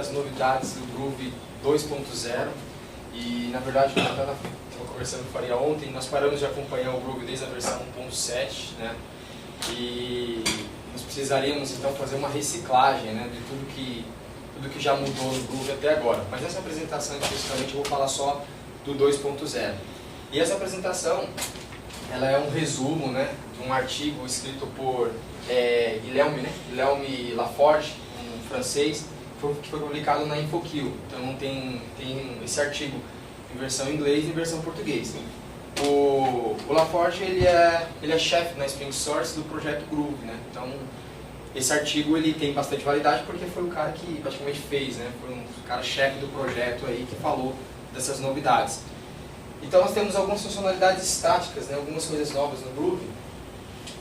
das novidades do Groove 2.0 e, na verdade, eu estava conversando com o Faria ontem, nós paramos de acompanhar o Groove desde a versão 1.7, né? E nós precisaríamos, então, fazer uma reciclagem, né, de tudo que já mudou no Groove até agora. Mas nessa apresentação, especificamente, eu vou falar só do 2.0. E essa apresentação, ela é um resumo, né, de um artigo escrito por Guilherme Laforge, um francês, que foi publicado na InfoQ. Então tem esse artigo em versão em inglês e em versão em português. O Laforge ele é chefe na Spring Source do projeto Groove, né? Então esse artigo ele tem bastante validade porque foi o cara que praticamente fez, né? Foi um cara chefe do projeto aí que falou dessas novidades. Então nós temos algumas funcionalidades estáticas, né? Algumas coisas novas no Groove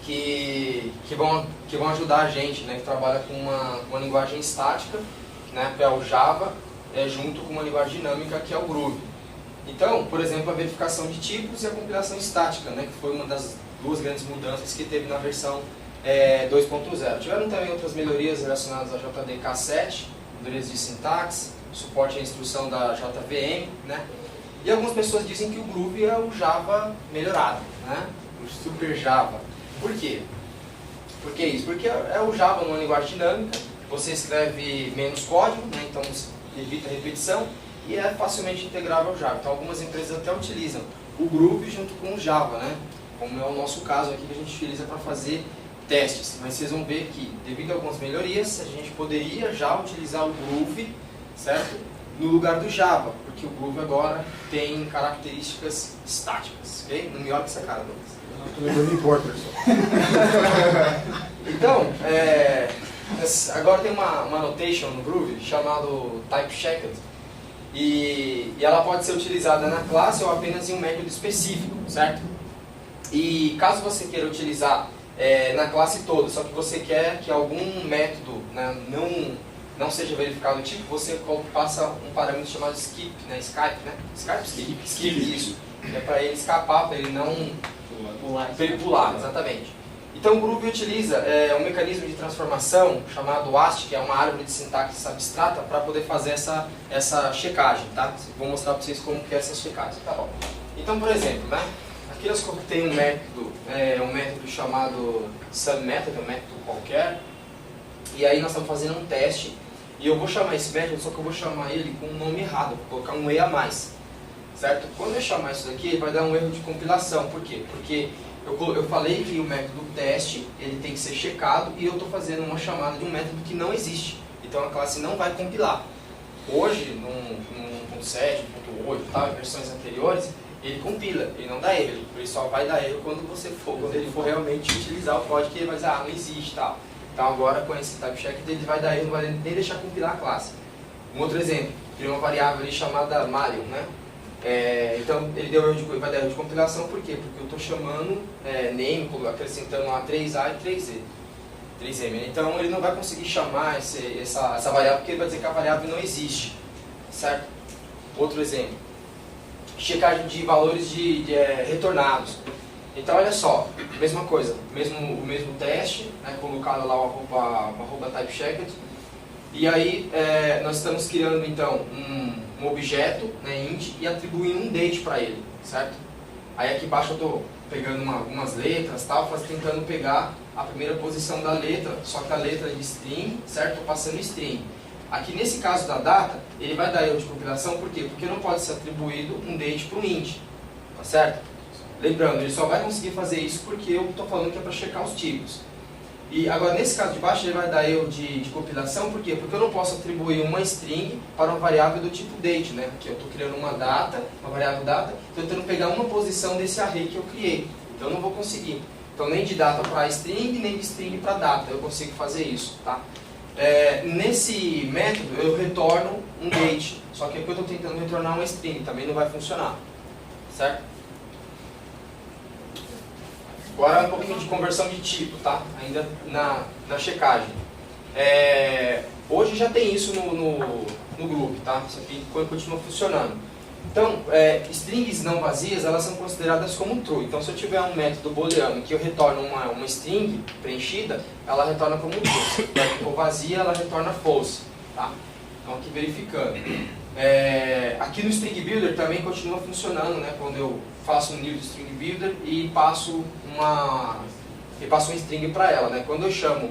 que vão ajudar a gente, né? Que trabalha com uma linguagem estática, né? Que é o Java, junto com uma linguagem dinâmica que é o Groove. Então, por exemplo, a verificação de tipos e a compilação estática, né, que foi uma das duas grandes mudanças que teve na versão 2.0. Tiveram também outras melhorias relacionadas a JDK7, melhorias de sintaxe, suporte à instrução da JVM, né? E algumas pessoas dizem que o Groove é o Java melhorado, né? O Super Java. Por quê? Por que isso? Porque é o Java numa linguagem dinâmica, você escreve menos código, né? Então evita a repetição, e é facilmente integrável ao Java. Então algumas empresas até utilizam o Groove junto com o Java, né? Como é o nosso caso aqui que a gente utiliza para fazer testes. Mas vocês vão ver que, devido a algumas melhorias, a gente poderia já utilizar o Groove, certo? No lugar do Java, porque o Groove agora tem características estáticas, ok? Não me olha com essa cara, Douglas. Não me importa, só. Então, agora tem uma annotation no Groove chamado TypeChecked, e ela pode ser utilizada na classe ou apenas em um método específico, certo? E caso você queira utilizar na classe toda, só que você quer que algum método, né, não seja verificado o tipo, você passa um parâmetro chamado skip, né? Skip, isso. É para ele escapar, para ele não pular, exatamente. Então o Groove utiliza um mecanismo de transformação chamado AST, que é uma árvore de sintaxe abstrata, para poder fazer essa checagem, tá? Vou mostrar para vocês como que é essa checagem, tá bom? Então, por exemplo, né? Aqui nós tem um método chamado subMethod, um método qualquer, e aí nós estamos fazendo um teste, e eu vou chamar esse método, só que eu vou chamar ele com um nome errado, vou colocar um E a mais, certo? Quando eu chamar isso daqui, ele vai dar um erro de compilação, por quê? Porque eu falei que o método teste ele tem que ser checado e eu estou fazendo uma chamada de um método que não existe. Então a classe não vai compilar. Hoje, no 1.7, 1.8, tá, em versões anteriores, ele compila, ele não dá erro. Ele só vai dar erro quando ele for realmente utilizar o código, que ele vai dizer, não existe, tal. Então agora com esse TypeCheck ele vai dar erro, não vai nem deixar compilar a classe. Um outro exemplo, criou uma variável ali chamada Marion, né? Então ele vai dar erro de compilação, por quê? Porque eu estou chamando name, acrescentando lá 3A e 3M. Então ele não vai conseguir chamar essa variável, porque ele vai dizer que a variável não existe, certo? Outro exemplo, checagem de valores retornados. Então olha só, mesma coisa, o mesmo teste, né, colocado lá o arroba TypeChecked, e aí nós estamos criando então um objeto, né, int, e atribuindo um date para ele, certo? Aí aqui embaixo eu estou pegando algumas letras, tal, tentando pegar a primeira posição da letra, só que a letra de string, certo? Estou passando string. Aqui nesse caso da data, ele vai dar erro de compilação, por quê? Porque não pode ser atribuído um date para um int, tá certo? Lembrando, ele só vai conseguir fazer isso porque eu estou falando que é para checar os tipos. E agora, nesse caso de baixo, ele vai dar erro de compilação, por quê? Porque eu não posso atribuir uma string para uma variável do tipo date, né? Aqui eu estou criando uma variável data, tentando pegar uma posição desse array que eu criei. Então eu não vou conseguir. Então nem de data para string, nem de string para data eu consigo fazer isso, tá? Nesse método eu retorno um date, só que aqui eu estou tentando retornar uma string, também não vai funcionar, certo? Agora um pouquinho de conversão de tipo, tá? Ainda na checagem. Hoje já tem isso no Groove, tá? Isso aqui continua funcionando. Então, strings não vazias, elas são consideradas como true. Então, se eu tiver um método booleano que eu retorno uma string preenchida, ela retorna como true. Se for vazia, ela retorna false, tá? Então aqui verificando. Aqui no String Builder também continua funcionando, né? Quando eu faço um new de String Builder e passo uma string para ela, né? Quando eu chamo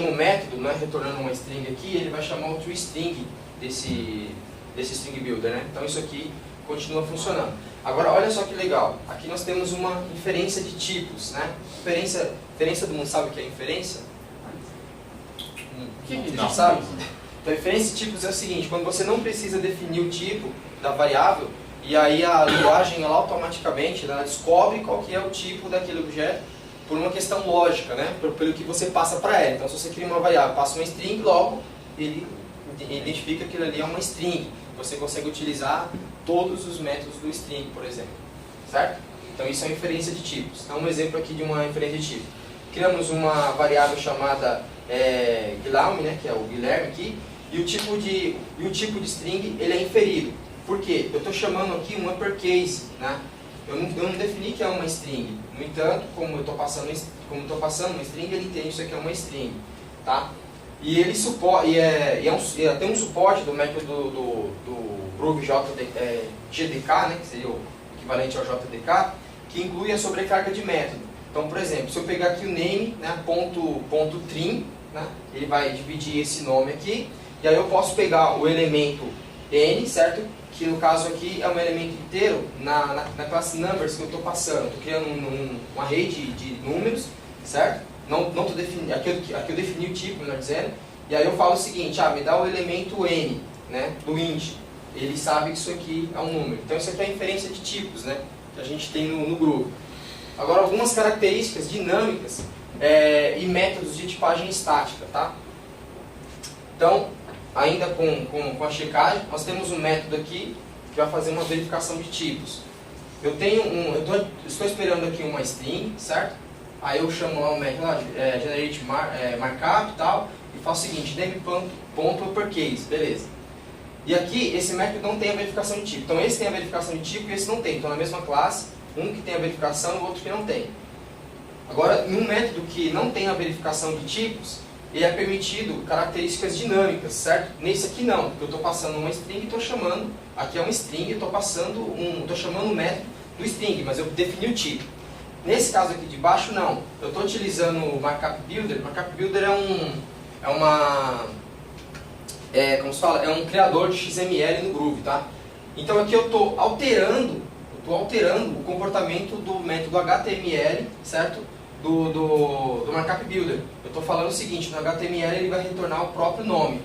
o método, né, retornando uma string aqui, ele vai chamar o toString desse String Builder, né? Então isso aqui continua funcionando. Agora olha só que legal, aqui nós temos uma inferência de tipos, né? Inferência do mundo sabe o que é inferência? Não sabe? Então inferência de tipos é o seguinte, quando você não precisa definir o tipo da variável, e aí a linguagem ela automaticamente ela descobre qual que é o tipo daquele objeto por uma questão lógica, né? Pelo que você passa para ela. Então se você cria uma variável, passa uma string, logo ele identifica que aquilo ali é uma string. Você consegue utilizar todos os métodos do string, por exemplo. Certo? Então isso é uma inferência de tipos. Então um exemplo aqui de uma inferência de tipos. Criamos uma variável chamada Guilherme, né, que é o Guilherme aqui, e o tipo de string ele é inferido. Por quê? Eu estou chamando aqui um uppercase, né? Eu não defini que é uma string. No entanto, como eu estou passando uma string, ele entende isso aqui é uma string, tá? E ele tem um suporte do método do Groove GDK, né, que seria o equivalente ao JDK, que inclui a sobrecarga de método. Então, por exemplo, se eu pegar aqui o name, né, ponto trim, né, ele vai dividir esse nome aqui, e aí eu posso pegar o elemento n, certo? Que no caso aqui é um elemento inteiro na classe numbers que eu estou passando. Estou criando um array de números, certo? Não tô definindo, aqui eu defini o tipo, melhor dizendo, e aí eu falo o seguinte, me dá o elemento n, né, do int. Ele sabe que isso aqui é um número. Então isso aqui é a inferência de tipos, né, que a gente tem no Groove. Agora algumas características dinâmicas e métodos de tipagem estática, tá? Então, ainda com a checagem, nós temos um método aqui que vai fazer uma verificação de tipos. Eu estou esperando aqui uma string, certo? Aí eu chamo lá o método generate markup e tal, e faço o seguinte, name.uppercase, beleza. E aqui, esse método não tem a verificação de tipo. Então esse tem a verificação de tipo e esse não tem. Então na mesma classe, um que tem a verificação e o outro que não tem. Agora, num método que não tem a verificação de tipos, ele é permitido características dinâmicas, certo? Nesse aqui não, porque eu estou passando uma string e estou chamando, aqui é uma string, estou chamando o método do string, mas eu defini o tipo. Nesse caso aqui de baixo, não. Eu estou utilizando o Markup Builder. Markup Builder como se fala? É um criador de XML no Groove, tá? Então aqui eu estou alterando o comportamento do método HTML, certo? Do Markup Builder. Eu estou falando o seguinte, no HTML ele vai retornar o próprio nome,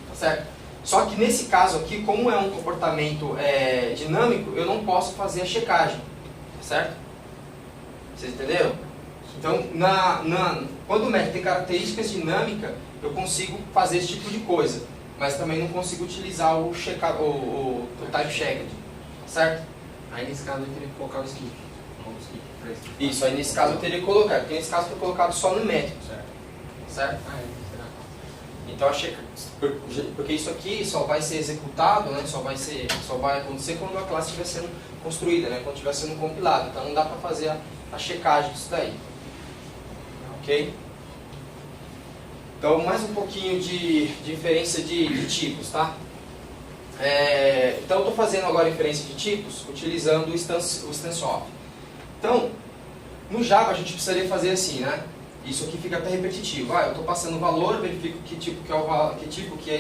tá certo? Só que nesse caso aqui, como é um comportamento dinâmico, eu não posso fazer a checagem, tá certo? Vocês entenderam? Então, quando o método tem características dinâmicas, eu consigo fazer esse tipo de coisa, mas também não consigo utilizar o type checked, tá certo? Aí nesse caso eu teria que colocar o skip. Isso, aí nesse caso eu teria que colocar, porque nesse caso foi colocado só no método, certo? Então porque isso aqui só vai ser executado, né? só vai acontecer quando a classe estiver sendo construída, né? Quando estiver sendo compilada. Então não dá para fazer a checagem disso daí. Ok? Então mais um pouquinho de inferência de tipos, tá? Então eu estou fazendo agora inferência de tipos utilizando o instance-of. Então, no Java a gente precisaria fazer assim, né? Isso aqui fica até repetitivo. Eu estou passando o valor, verifico que tipo que é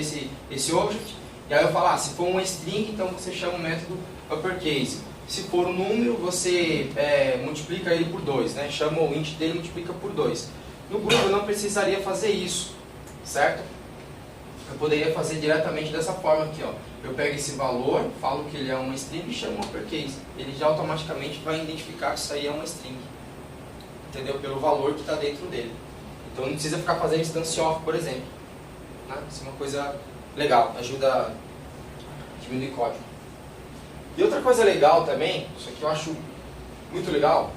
esse object, e aí eu falo, se for uma string, então você chama o método uppercase. Se for um número, você multiplica ele por 2, né? Chama o int dele e multiplica por 2. No Groove eu não precisaria fazer isso, certo? Eu poderia fazer diretamente dessa forma aqui, ó. Eu pego esse valor, falo que ele é uma string e chamo uppercase. Ele já automaticamente vai identificar que isso aí é uma string. Entendeu? Pelo valor que está dentro dele. Então não precisa ficar fazendo instance of, por exemplo. Né? Isso é uma coisa legal, ajuda a diminuir código. E outra coisa legal também, isso aqui eu acho muito legal,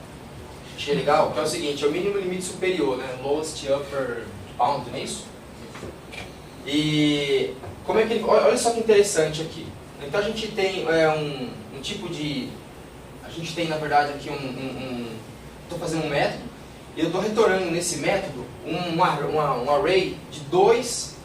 achei legal, que é o seguinte, é o mínimo limite superior, né? Lowest upper bound, não é isso? E como é que ele, olha só que interessante aqui. Então a gente tem um tipo de, a gente tem na verdade aqui estou fazendo um método e eu estou retornando nesse método um array de dois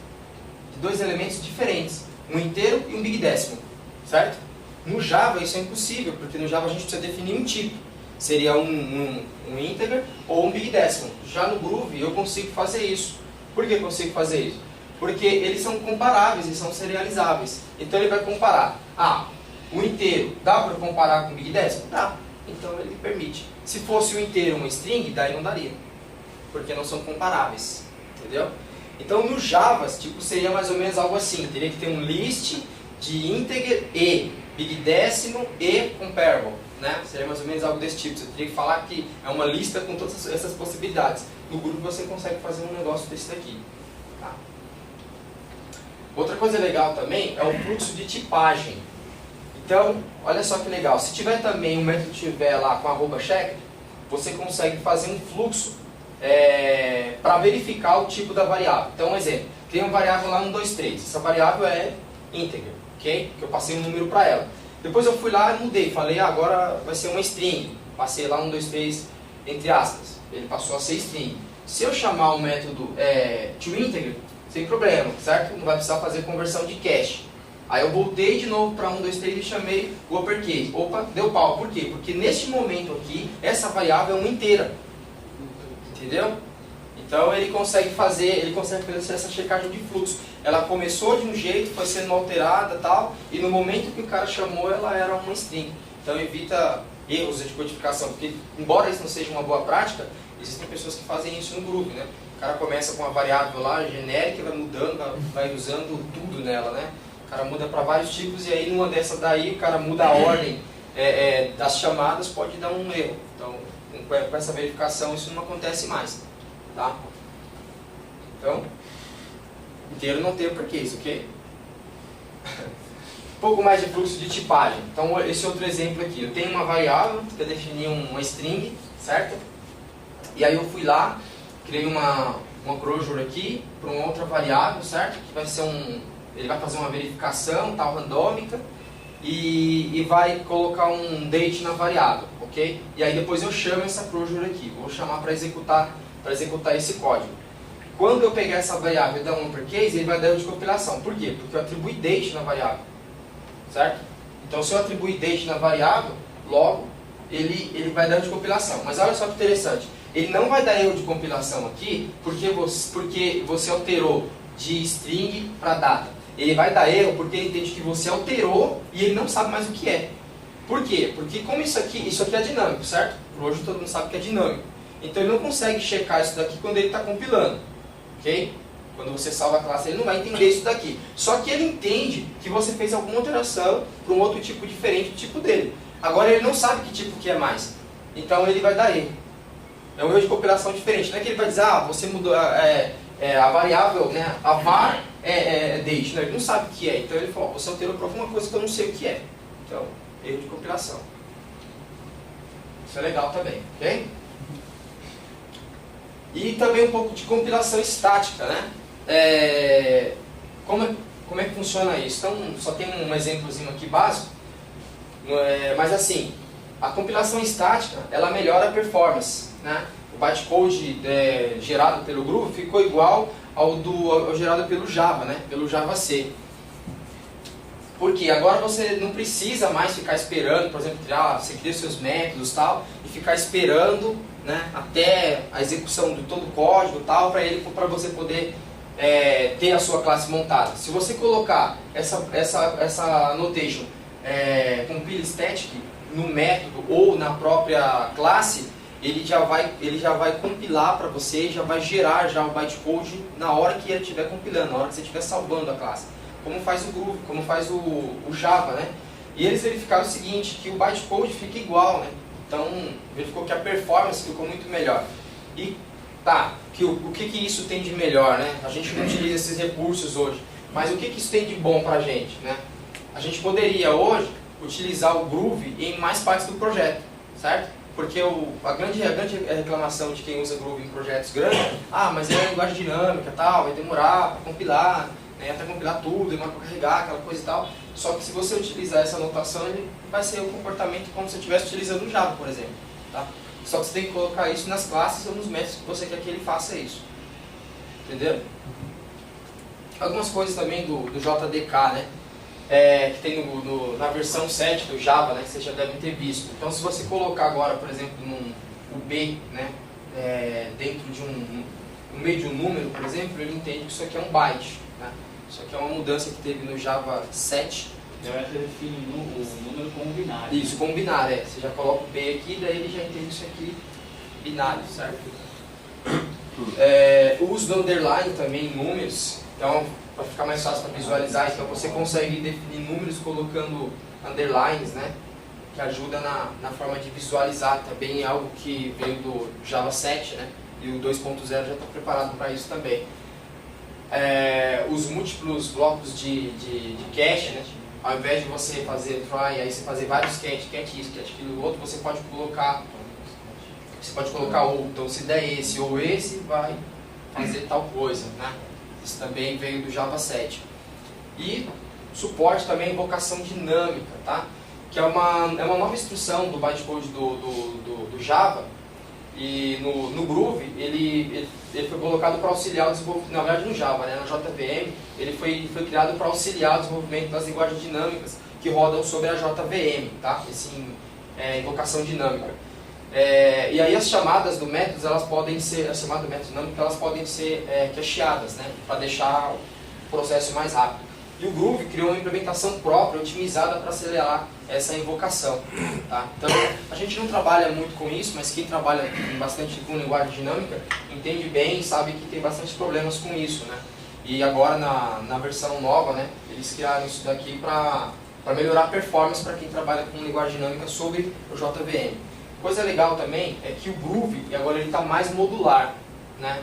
dois elementos diferentes, um inteiro e um big decimal, certo? No Java isso é impossível, porque no Java a gente precisa definir um tipo. Seria um integer ou um big decimal. Já no Groove eu consigo fazer isso. Por que eu consigo fazer isso? Porque eles são comparáveis e são serializáveis. Então ele vai comparar. Ah, o inteiro dá para comparar com o big decimal? Dá. Então ele permite. Se fosse o inteiro uma string, daí não daria. Porque não são comparáveis. Entendeu? Então no Java, tipo, seria mais ou menos algo assim. Teria que ter um list de integer e big decimal e comparable. Né? Seria mais ou menos algo desse tipo. Você teria que falar que é uma lista com todas essas possibilidades. No grupo você consegue fazer um negócio desse daqui. Tá? Outra coisa legal também é o fluxo de tipagem. Então, olha só que legal. Se tiver também um método tiver lá com @check, você consegue fazer um fluxo para verificar o tipo da variável. Então, um exemplo. Tem uma variável lá 1, 2, 3. Essa variável é integer, ok? Que eu passei um número para ela. Depois eu fui lá e mudei. Falei, agora vai ser uma string. Passei lá 1, 2, 3, entre aspas. Ele passou a ser string. Se eu chamar o método toInteger, sem problema, certo? Não vai precisar fazer conversão de cache. Aí eu voltei de novo para 1, 2, 3 e chamei o uppercase. Opa, deu pau. Por quê? Porque neste momento aqui, essa variável é uma inteira. Entendeu? Então ele consegue fazer essa checagem de fluxo. Ela começou de um jeito, foi sendo alterada e tal, e no momento que o cara chamou, ela era uma string. Então evita erros de codificação, porque embora isso não seja uma boa prática, existem pessoas que fazem isso no Groove, né? O cara começa com uma variável lá genérica, vai mudando, vai usando tudo nela, né? O cara muda para vários tipos e aí numa dessas daí o cara muda a ordem das chamadas, pode dar um erro. Então com essa verificação isso não acontece mais, tá? Então, inteiro não tem uppercase, ok? Um pouco mais de fluxo de tipagem. Então esse outro exemplo aqui, eu tenho uma variável que eu defini uma string, certo? E aí eu fui lá, criei uma closure aqui para uma outra variável, certo? Que vai ser ele vai fazer uma verificação tal randômica e vai colocar um date na variável, ok? E aí depois eu chamo essa closure aqui, vou chamar para executar esse código. Quando eu pegar essa variável e dar um uppercase, ele vai dar erro de compilação. Por quê? Porque eu atribuí date na variável, certo? Então se eu atribuir date na variável, logo ele vai dar erro de compilação. Mas olha só que interessante, ele não vai dar erro de compilação aqui porque você alterou de string para data. Ele vai dar erro porque ele entende que você alterou e ele não sabe mais o que é. Por quê? Porque como isso aqui é dinâmico, certo? Hoje todo mundo sabe que é dinâmico. Então ele não consegue checar isso daqui quando ele está compilando. Ok? Quando você salva a classe, ele não vai entender isso daqui. Só que ele entende que você fez alguma alteração para um outro tipo diferente do tipo dele. Agora ele não sabe que tipo que é mais. Então ele vai dar erro. É um erro de compilação diferente. Não é que ele vai dizer, você mudou a variável, né? A var date. Não, ele não sabe o que é. Então ele falou, você alterou para alguma coisa que eu não sei o que é. Então, erro de compilação. Isso é legal também, ok? E também um pouco de compilação estática, né? Como é que funciona isso? Então, só tem um exemplozinho aqui básico, mas assim, a compilação estática, ela melhora a performance, né? O bytecode gerado pelo Groove ficou igual ao gerado pelo Java, né? Pelo Java C. Porque agora você não precisa mais ficar esperando, por exemplo, você cria seus métodos e tal, e ficar esperando, né, até a execução de todo o código e tal, para você poder ter a sua classe montada. Se você colocar essa notation compile static no método ou na própria classe, ele já vai compilar para você, já vai gerar já o bytecode na hora que ele estiver compilando, na hora que você estiver salvando a classe. Como faz o Groove, como faz o Java, né? E eles verificaram o seguinte, que o bytecode fica igual, né? Então, verificou que a performance ficou muito melhor. E o que isso tem de melhor, né? A gente não utiliza esses recursos hoje, mas o que isso tem de bom pra gente, né? A gente poderia hoje utilizar o Groove em mais partes do projeto, certo? Porque a grande reclamação de quem usa Groove em projetos grandes, mas é uma linguagem dinâmica, tal, vai demorar para compilar, né, até compilar tudo, demora para carregar, aquela coisa e tal. Só que se você utilizar essa notação, ele vai ser o comportamento como se você estivesse utilizando o Java, por exemplo. Tá? Só que você tem que colocar isso nas classes ou nos métodos que você quer que ele faça isso. Entendeu? algumas coisas também do JDK, né? Que tem na versão 7 do Java, né, que vocês já devem ter visto. Então, se você colocar agora, por exemplo, o B, né, dentro de no meio de um número, por exemplo, ele entende que isso aqui é um byte. Né? Isso aqui é uma mudança que teve no Java 7. Você define o número como binário. Isso, como binário, Você já coloca o B aqui, daí ele já entende isso aqui binário, certo? O uso do underline também em números, então, para ficar mais fácil para visualizar, então você consegue definir números colocando underlines, né? Que ajuda na forma de visualizar, também é algo que veio do Java 7, né? E o 2.0 já está preparado para isso também. Os múltiplos blocos de cache, né? Ao invés de você fazer try, aí você fazer vários cache isso, cache aquilo, outro, você pode colocar ou, então se der esse ou esse, vai fazer tal coisa, né? Isso também veio do Java 7. E suporte também invocação dinâmica, tá? Que é uma nova instrução do bytecode do Java. E no Groove, ele foi colocado para auxiliar o desenvolvimento, na verdade no Java, né? Na JVM, ele foi criado para auxiliar o desenvolvimento das linguagens dinâmicas que rodam sobre a JVM, tá? Invocação dinâmica. E aí as chamadas do método, elas podem ser cacheadas, né? Para deixar o processo mais rápido. E o Groove criou uma implementação própria, otimizada para acelerar essa invocação. Tá? Então, a gente não trabalha muito com isso, mas quem trabalha bastante com linguagem dinâmica entende bem e sabe que tem bastante problemas com isso. Né? E agora, na versão nova, né, eles criaram isso daqui para melhorar a performance para quem trabalha com linguagem dinâmica sobre o JVM. Coisa legal também é que o Groove agora está mais modular. Né?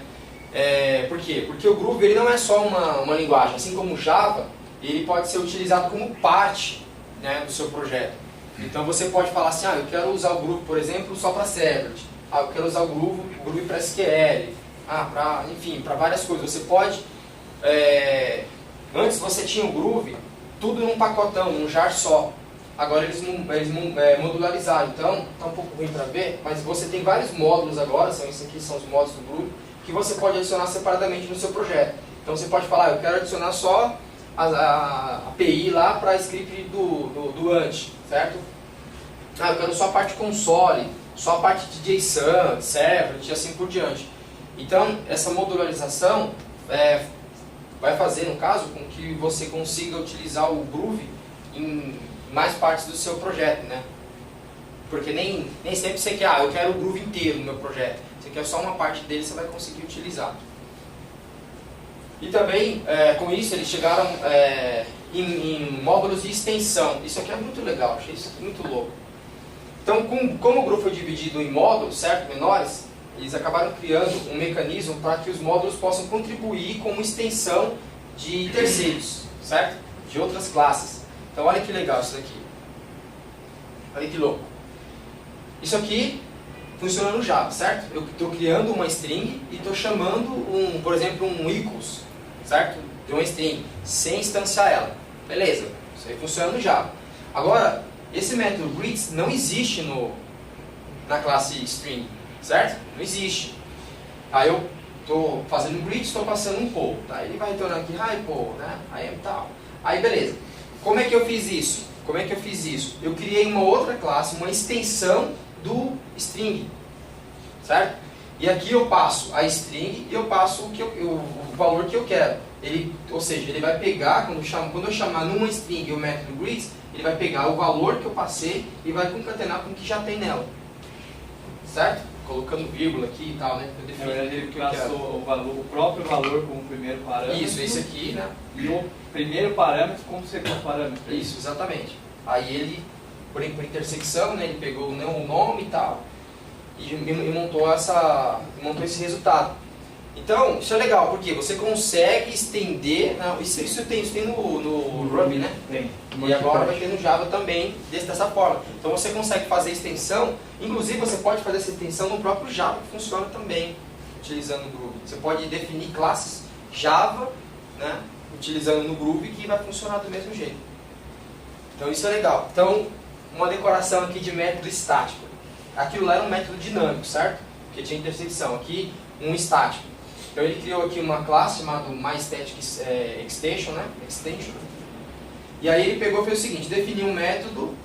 Por quê? Porque o Groove ele não é só uma linguagem, assim como o Java, ele pode ser utilizado como parte, né, do seu projeto. Então você pode falar assim, eu quero usar o Groove, por exemplo, só para servlet. Eu quero usar o Groove para SQL. Enfim, para várias coisas. Você pode... antes você tinha o Groove tudo num pacotão, num jar só. Agora eles modularizaram. Então, está um pouco ruim para ver, mas você tem vários módulos agora, esses aqui são os módulos do Groove, que você pode adicionar separadamente no seu projeto. Então você pode falar, eu quero adicionar só a API lá para script do ANT, certo? Eu quero só a parte console, só a parte de JSON, servlet e assim por diante. Então, essa modularização vai fazer, no caso, com que você consiga utilizar o Groove em mais partes do seu projeto, né? Porque nem sempre você quer, eu quero o Groove inteiro no meu projeto. Você quer só uma parte dele, você vai conseguir utilizar. E também, com isso, eles chegaram em módulos de extensão. Isso aqui é muito legal, achei isso aqui muito louco. Então, como o Groove foi dividido em módulos, certo, menores, eles acabaram criando um mecanismo para que os módulos possam contribuir como extensão de terceiros, certo? De outras classes. Então, olha que legal isso daqui. Olha que louco. Isso aqui funciona no Java, certo? Eu estou criando uma string e estou chamando, por exemplo, um equals, certo? De uma string, sem instanciar ela. Beleza, isso aí funciona no Java. Agora, esse método greets não existe na classe string, certo? Não existe. Aí eu estou fazendo greet, estou passando um poll. Tá? Ele vai retornar aqui, hi poll, né? Aí tal. Aí beleza. Como é que eu fiz isso? Eu criei uma outra classe, uma extensão do string, certo? E aqui eu passo a string e eu passo o valor que eu quero. Ou seja, ele vai pegar, quando eu chamar numa string o método greets, ele vai pegar o valor que eu passei e vai concatenar com o que já tem nela, certo? Colocando vírgula aqui e tal, né? Eu defino ele passou o próprio valor como primeiro parâmetro. Isso, esse aqui, né? E o primeiro parâmetro como segundo parâmetro. Isso, exatamente. Aí ele, por intersecção, né, ele pegou o nome e tal, e montou esse resultado. Então, isso é legal, porque você consegue estender, isso tem no Ruby, né? Tem. E agora vai ter no Java também, dessa forma. Então você consegue fazer extensão, inclusive você pode fazer essa extensão no próprio Java, que funciona também, utilizando o Groove. Você pode definir classes Java, né, utilizando no Groove, que vai funcionar do mesmo jeito. Então isso é legal. Então, uma decoração aqui de método estático. Aquilo lá era um método dinâmico, certo? Porque tinha intersecção. Aqui, um estático. Então ele criou aqui uma classe chamada MyStaticExtension, né? Extension. E aí ele pegou e fez o seguinte, definiu um método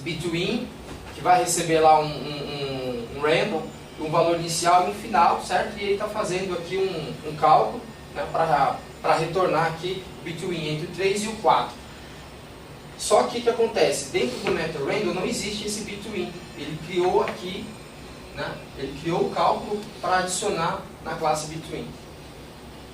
between, que vai receber lá um random, um valor inicial e um final, certo? E ele está fazendo aqui um cálculo, né, para retornar aqui between entre o 3 e o 4. Só que o que acontece? Dentro do método random não existe esse between. Ele criou aqui, né, ele criou o cálculo para adicionar na classe between.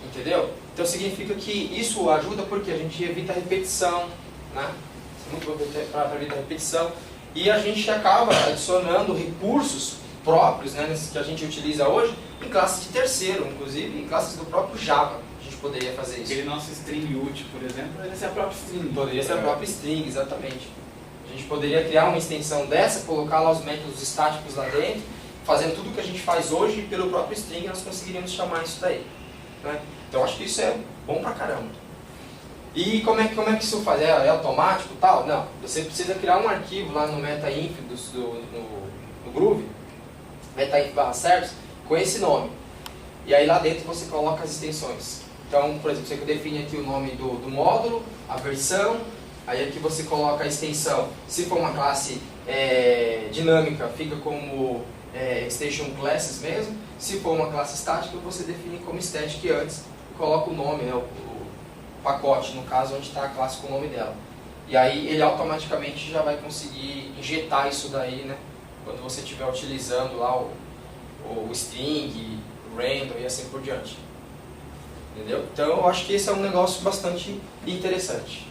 Entendeu? Então significa que isso ajuda porque a gente evita a repetição, né? Isso é muito bom para evitar a repetição. E a gente acaba adicionando recursos próprios, né, que a gente utiliza hoje em classes de terceiro, inclusive em classes do próprio Java. A gente poderia fazer isso. Aquele nosso string ult, por exemplo, poderia ser a própria string. Poderia ser a própria string, exatamente. A gente poderia criar uma extensão dessa, colocar lá os métodos estáticos lá dentro, fazendo tudo o que a gente faz hoje, e pelo próprio string nós conseguiríamos chamar isso daí. Né? Então acho que isso é bom pra caramba. E como é que isso faz? É automático e tal? Não. Você precisa criar um arquivo lá no metainf no Groove, metainf/service, com esse nome. E aí lá dentro você coloca as extensões. Então, por exemplo, você define aqui o nome do módulo, a versão, aí aqui você coloca a extensão. Se for uma classe dinâmica, fica como extension classes mesmo. Se for uma classe estática, você define como static antes e coloca o nome, né, o pacote, no caso, onde está a classe com o nome dela. E aí ele automaticamente já vai conseguir injetar isso daí, né, quando você estiver utilizando lá o string, o random e assim por diante. Entendeu? Então eu acho que esse é um negócio bastante interessante.